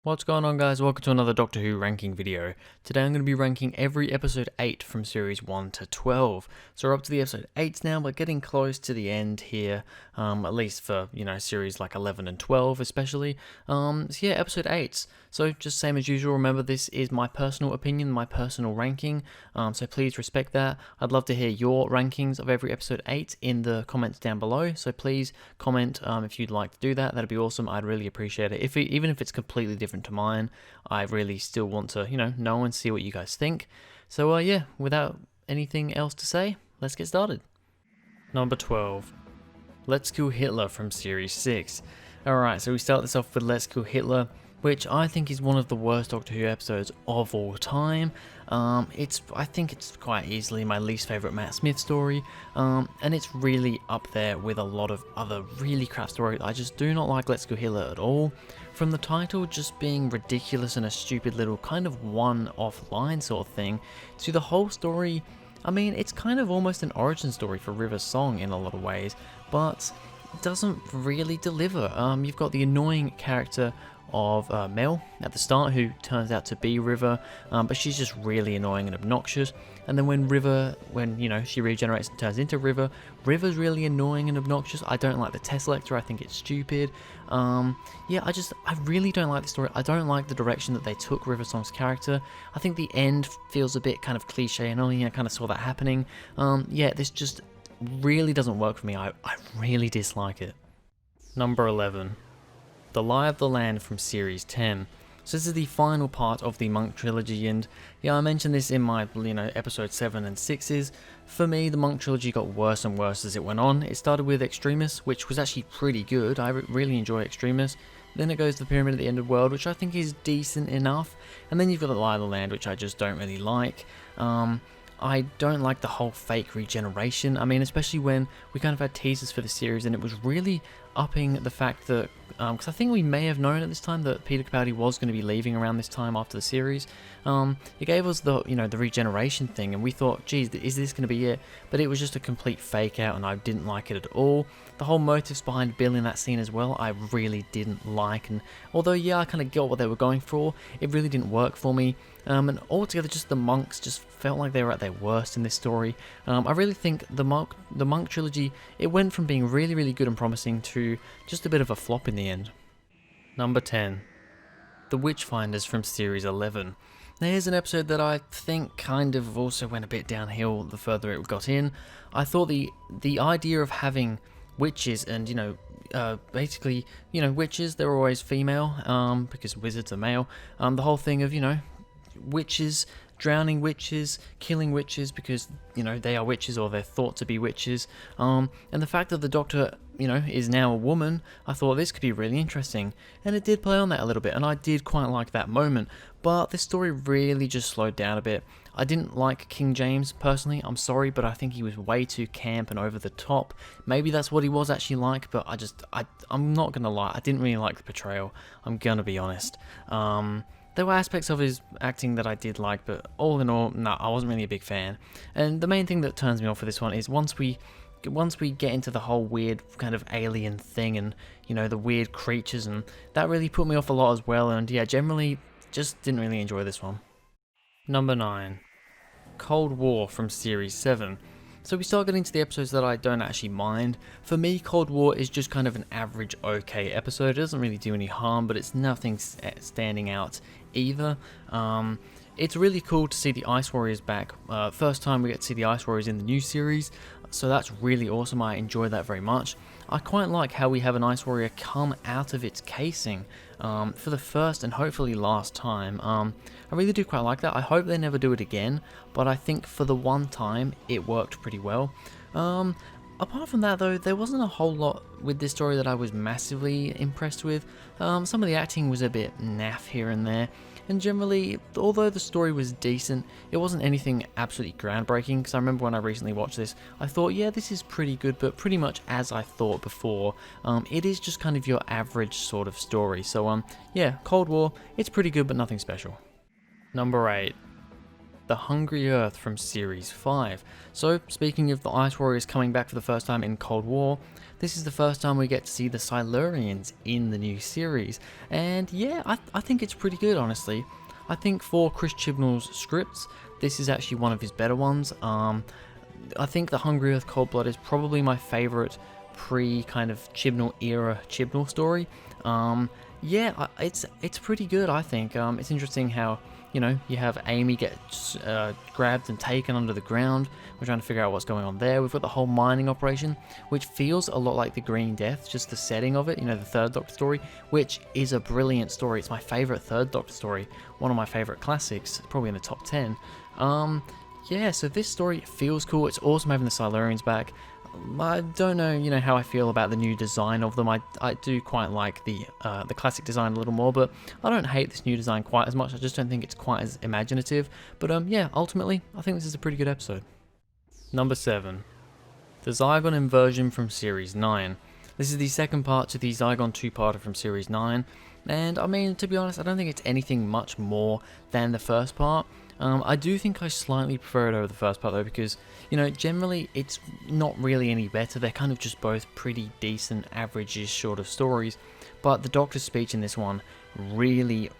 What's going on, guys? Welcome to another Doctor Who ranking video. Today I'm going to be ranking every episode 8 from series 1 to 12. So we're up to the episode 8s now, but getting close to the end here, at least for, series like 11 and 12 especially. So yeah, episode 8s. So just same as usual, remember this is my personal opinion, my personal ranking, so please respect that. I'd love to hear your rankings of every episode 8 in the comments down below, so please comment if you'd like to do that. That'd be awesome. I'd really appreciate it. Even if it's completely different to mine, I really still want to, know and see what you guys think. So yeah, without anything else to say, let's get started. Number 12. Let's Kill Hitler from Series 6. Alright, so we start this off with Let's Kill Hitler, which I think is one of the worst Doctor Who episodes of all time. I think it's quite easily my least favourite Matt Smith story, and it's really up there with a lot of other really crap stories. I just do not like Let's Kill Hitler at all. From the title just being ridiculous and a stupid little kind of one-off line sort of thing, to the whole story, I mean, it's kind of almost an origin story for River's song in a lot of ways, but doesn't really deliver. You've got the annoying character of Mel at the start, who turns out to be River, but she's just really annoying and obnoxious. And then when she regenerates and turns into River's really annoying and obnoxious. I don't like the Test Lector. I think it's stupid. Yeah, I really don't like the story. I don't like the direction that they took River Song's character. I think the end feels a bit kind of cliche, and I kind of saw that happening. Yeah, this just really doesn't work for me. I really dislike it. Number 11. The Lie of the Land from Series 10. So this is the final part of the Monk trilogy, and yeah, I mentioned this in my episode 7 and 6s. For me, the Monk trilogy got worse and worse as it went on. It started with Extremis, which was actually pretty good. I really enjoy Extremis. Then it goes to the Pyramid at the End of the World, which I think is decent enough. And then you've got the Lie of the Land, which I just don't really like. I don't like the whole fake regeneration. I mean, especially when we kind of had teasers for the series, and it was really upping the fact that, because I think we may have known at this time that Peter Capaldi was going to be leaving around this time after the series. It gave us the regeneration thing, and we thought, geez, is this going to be it? But it was just a complete fake out, and I didn't like it at all. The whole motives behind Bill in that scene as well, I really didn't like, and although yeah, I kind of got what they were going for, it really didn't work for me. And altogether, just the monks just felt like they were at their worst in this story. I really think the monk trilogy, it went from being really, really good and promising to just a bit of a flop in the end. Number 10. The Witchfinders from Series 11. Now here's an episode that I think kind of also went a bit downhill the further it got in. I thought the idea of having witches and, basically, witches, they're always female, because wizards are male. The whole thing of, witches, drowning witches, killing witches because, they are witches or they're thought to be witches. And the fact that the Doctor, is now a woman, I thought this could be really interesting. And it did play on that a little bit, and I did quite like that moment. But this story really just slowed down a bit. I didn't like King James, personally. I'm sorry, but I think he was way too camp and over the top. Maybe that's what he was actually like, but I'm not going to lie. I didn't really like the portrayal. I'm going to be honest. There were aspects of his acting that I did like, but all in all, no, I wasn't really a big fan. And the main thing that turns me off for this one is once we get into the whole weird kind of alien thing and, the weird creatures, and that really put me off a lot as well, and yeah, generally just didn't really enjoy this one. Number 9. Cold War from Series 7. So we start getting to the episodes that I don't actually mind. For me, Cold War is just kind of an average okay episode. It doesn't really do any harm, but it's nothing standing out either. It's really cool to see the Ice Warriors back. First time we get to see the Ice Warriors in the new series, so that's really awesome. I enjoy that very much. I quite like how we have an Ice Warrior come out of its casing for the first and hopefully last time. I really do quite like that. I hope they never do it again, but I think for the one time it worked pretty well. Apart from that though, there wasn't a whole lot with this story that I was massively impressed with. Some of the acting was a bit naff here and there, and generally, although the story was decent, it wasn't anything absolutely groundbreaking, because I remember when I recently watched this, I thought, yeah, this is pretty good, but pretty much as I thought before. It is just kind of your average sort of story, so yeah, Cold War, it's pretty good, but nothing special. Number 8. the Hungry Earth from Series 5. So, speaking of the Ice Warriors coming back for the first time in Cold War, this is the first time we get to see the Silurians in the new series. And yeah, I think it's pretty good, honestly. I think for Chris Chibnall's scripts, this is actually one of his better ones. I think the Hungry Earth Cold Blood is probably my favourite pre-kind of Chibnall era Chibnall story. Yeah, it's pretty good, I think. It's interesting how, you know, you have Amy get grabbed and taken under the ground. We're trying to figure out what's going on there. We've got the whole mining operation, which feels a lot like the Green Death, just the setting of it, you know, the Third Doctor story, which is a brilliant story. It's my favourite Third Doctor story, one of my favourite classics, probably in the top 10. Yeah, so this story feels cool. It's awesome having the Silurians back. I don't know, you know, how I feel about the new design of them. I do quite like the classic design a little more, but I don't hate this new design quite as much. I just don't think it's quite as imaginative. But yeah, ultimately, I think this is a pretty good episode. Number 7. The Zygon Inversion from Series 9. This is the second part to the Zygon 2-parter from Series 9, and I mean, to be honest, I don't think it's anything much more than the first part. I do think I slightly prefer it over the first part though, because, you know, generally it's not really any better. They're kind of just both pretty decent, average-ish sort of stories, but the Doctor's speech in this one really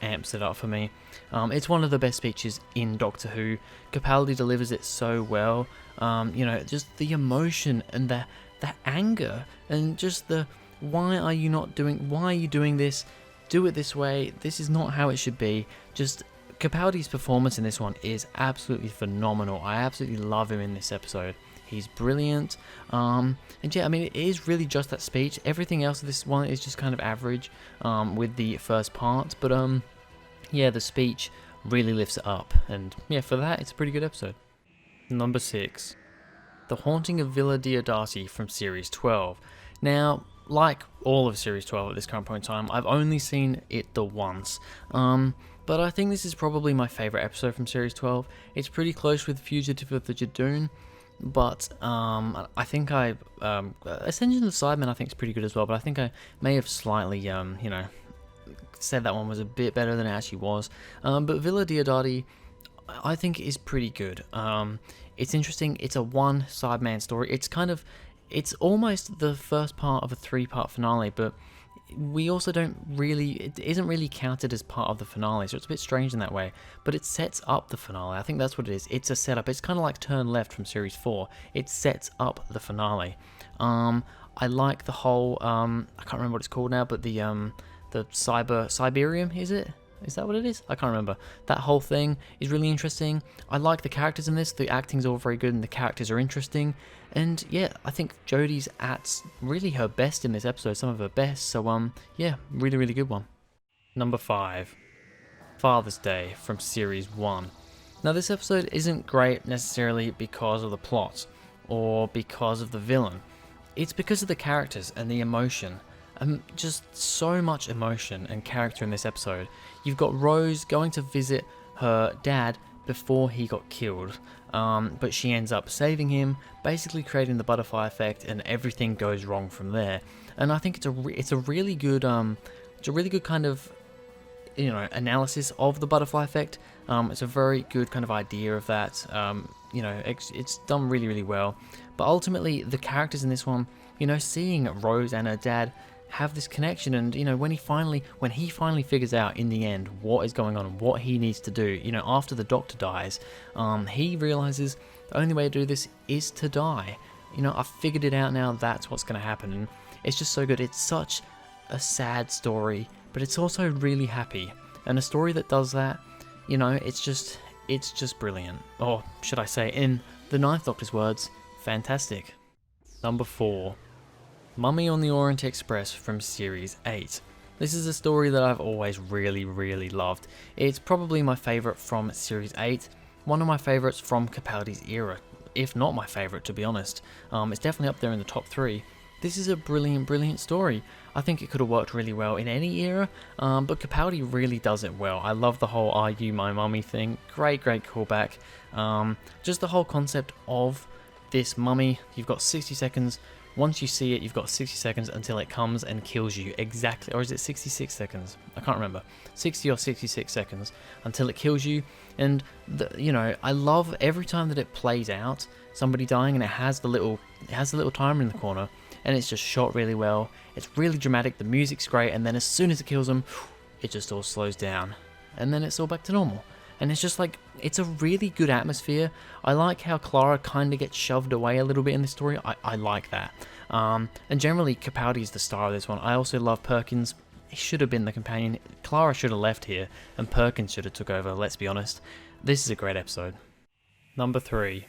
amps it up for me. It's one of the best speeches in Doctor Who. Capaldi delivers it so well. You know, just the emotion and the anger and just the why are you doing this? Do it this way. This is not how it should be. Just Capaldi's performance in this one is absolutely phenomenal. I absolutely love him in this episode. He's brilliant. And yeah, I mean, it is really just that speech. Everything else of this one is just kind of average with the first part. But yeah, the speech really lifts it up. And yeah, for that, it's a pretty good episode. Number 6. The Haunting of Villa Diodati from Series 12. Now, like all of Series 12 at this current point in time, I've only seen it the once. But I think this is probably my favourite episode from Series 12. It's pretty close with Fugitive of the Jadoon, but I think Ascension of the Sidemen I think is pretty good as well, but I think I may have slightly, you know, said that one was a bit better than it actually was. But Villa Diodati, I think, is pretty good. It's interesting. It's a one Sideman story. It's almost the first part of a 3-part finale, but we also it isn't really counted as part of the finale, so it's a bit strange in that way, but it sets up the finale. I think that's what it is. It's a setup. It's kind of like Turn Left from Series 4. It sets up the finale. I like the whole, I can't remember what it's called now, but the Cyberium, is it? Is that what it is? I can't remember. That whole thing is really interesting. I like the characters in this. The acting's all very good and the characters are interesting. And yeah, I think Jodie's at really her best in this episode, some of her best. So yeah, really good one. Number 5. Father's Day from Series 1. Now this episode isn't great necessarily because of the plot or because of the villain. It's because of the characters and the emotion. Just so much emotion and character in this episode. You've got Rose going to visit her dad before he got killed, but she ends up saving him, basically creating the butterfly effect, and everything goes wrong from there. And I think it's a really good kind of, you know, analysis of the butterfly effect. It's a very good kind of idea of that. You know, it's done really well. But ultimately, the characters in this one, you know, seeing Rose and her dad have this connection, and you know, when he finally figures out in the end what is going on and what he needs to do, you know, after the Doctor dies, he realizes the only way to do this is to die. You know, I've figured it out now, that's what's going to happen. And it's just so good. It's such a sad story, but it's also really happy, and a story that does that, you know, it's just brilliant. Or should I say, in the Ninth Doctor's words, fantastic. Number 4. Mummy on the Orient Express from Series 8. This is a story that I've always really loved. It's probably my favourite from Series 8, one of my favourites from Capaldi's era, if not my favourite, to be honest. It's definitely up there in the top 3. This is a brilliant story. I think it could have worked really well in any era, but Capaldi really does it well. I love the whole "Are you my mummy" thing. Great callback. Just the whole concept of this mummy. You've got 60 seconds Once you see it, you've got 60 seconds until it comes and kills you exactly, or is it 66 seconds? I can't remember. 60 or 66 seconds until it kills you. And you know, I love every time that it plays out somebody dying, and it has the little timer in the corner, and it's just shot really well. It's really dramatic. The music's great, and then as soon as it kills them, it just all slows down, and then it's all back to normal. And it's just like, it's a really good atmosphere. I like how Clara kind of gets shoved away a little bit in the story. I like that. And generally, Capaldi is the star of this one. I also love Perkins. He should have been the companion. Clara should have left here, and Perkins should have took over, let's be honest. This is a great episode. Number 3.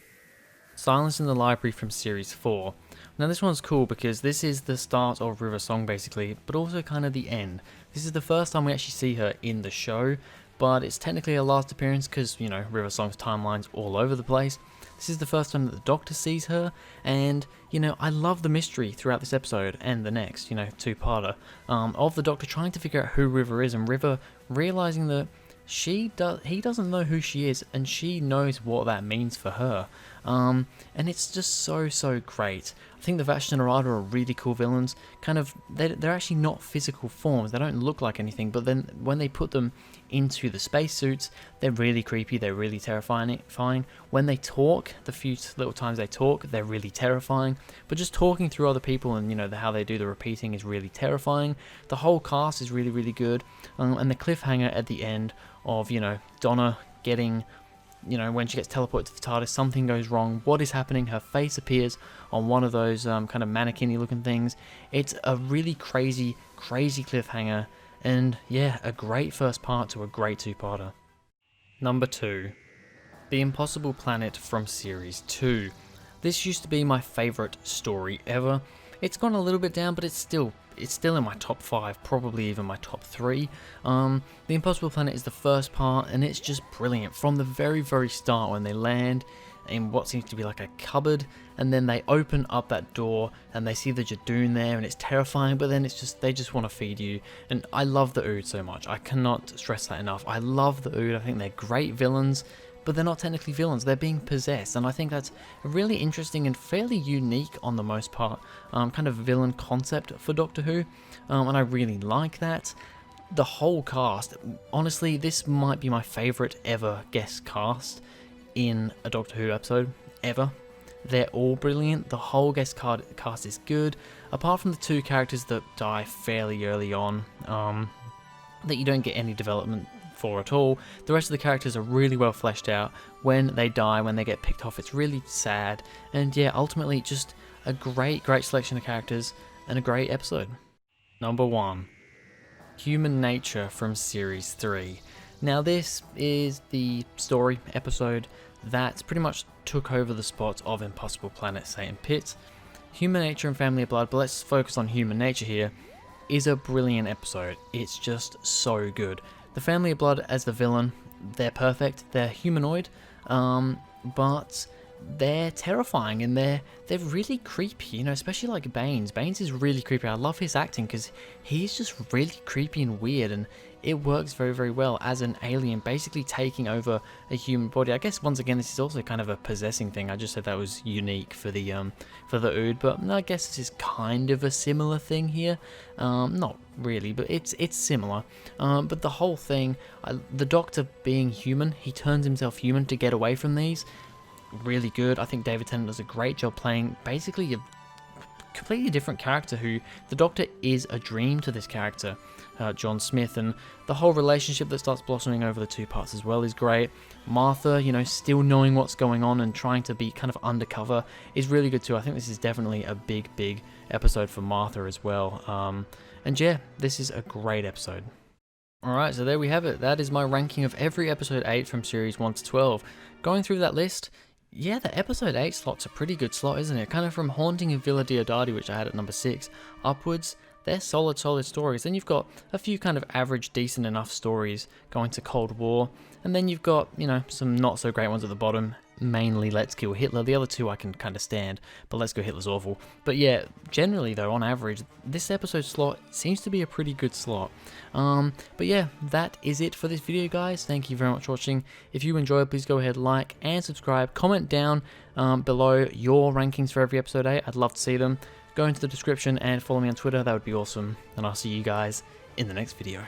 Silence in the Library from Series 4. Now this one's cool because this is the start of River Song basically, but also kind of the end. This is the first time we actually see her in the show, but it's technically a last appearance because, you know, River Song's timeline's all over the place. This is the first time that the Doctor sees her, and, you know, I love the mystery throughout this episode and the next, you know, two-parter, of the Doctor trying to figure out who River is, and River realizing that he doesn't know who she is, and she knows what that means for her. And it's just so great. I think the Vashta are really cool villains. Kind of, they're actually not physical forms. They don't look like anything, but then when they put them into the spacesuits, they're really creepy. They're really terrifying. When they talk, the few little times they talk, they're really terrifying. But just talking through other people and, you know, how they do the repeating is really terrifying. The whole cast is really good. And the cliffhanger at the end of, you know, Donna getting, you know, when she gets teleported to the TARDIS, something goes wrong. What is happening? Her face appears on one of those kind of mannequin-y looking things. It's a really crazy cliffhanger. And yeah, a great first part to a great two-parter. Number 2. The Impossible Planet from Series 2. This used to be my favourite story ever. It's gone a little bit down, but it's still in my top 5, probably even my top 3. The Impossible Planet is the first part, and it's just brilliant. From the very start, when they land in what seems to be like a cupboard, and then they open up that door, and they see the Jadoon there, and it's terrifying, but then they just want to feed you. And I love the Ood so much. I cannot stress that enough. I love the Ood. I think they're great villains, but they're not technically villains, they're being possessed, and I think that's a really interesting and fairly unique, on the most part, kind of villain concept for Doctor Who, and I really like that. The whole cast, honestly, this might be my favourite ever guest cast in a Doctor Who episode, ever. They're all brilliant, the whole guest cast is good, apart from the 2 characters that die fairly early on, that you don't get any development for at all. The rest of the characters are really well fleshed out. When they die, when they get picked off, it's really sad. And yeah, ultimately just a great selection of characters and a great episode. Number 1. Human Nature from Series 3. Now this is the story episode that pretty much took over the spot of Impossible Planet, Satan Pit. Human Nature and Family of Blood, but let's focus on Human Nature here, is a brilliant episode. It's just so good. The Family of Blood as the villain, they're perfect. They're humanoid, but they're terrifying, and they're really creepy, you know, especially like Baines. Baines is really creepy. I love his acting because he's just really creepy and weird, and it works very well as an alien basically taking over a human body. I guess once again this is also kind of a possessing thing. I just said that was unique for the Ood, but I guess this is kind of a similar thing here. Not really, but it's similar. But the whole thing, the Doctor being human, he turns himself human to get away from these. Really good. I think David Tennant does a great job playing basically a completely different character who the Doctor is a dream to this character, John Smith, and the whole relationship that starts blossoming over the 2 parts as well is great. Martha, you know, still knowing what's going on and trying to be kind of undercover is really good too. I think this is definitely a big episode for Martha as well. And yeah, this is a great episode. Alright, so there we have it. That is my ranking of every episode 8 from series 1 to 12. Going through that list, yeah, the episode 8 slot's a pretty good slot, isn't it? Kind of from Haunting of Villa Diodati, which I had at number 6, upwards, they're solid stories. Then you've got a few kind of average, decent enough stories going to Cold War, and then you've got, you know, some not so great ones at the bottom, mainly Let's Kill Hitler. The other 2 I can kind of stand, but Let's Kill Hitler's awful. But yeah, generally though, on average, this episode slot seems to be a pretty good slot. But yeah, that is it for this video, guys. Thank you very much for watching. If you enjoyed, please go ahead, like and subscribe. Comment down below your rankings for every episode 8. I'd love to see them. go into the description and follow me on Twitter. That would be awesome. And I'll see you guys in the next video.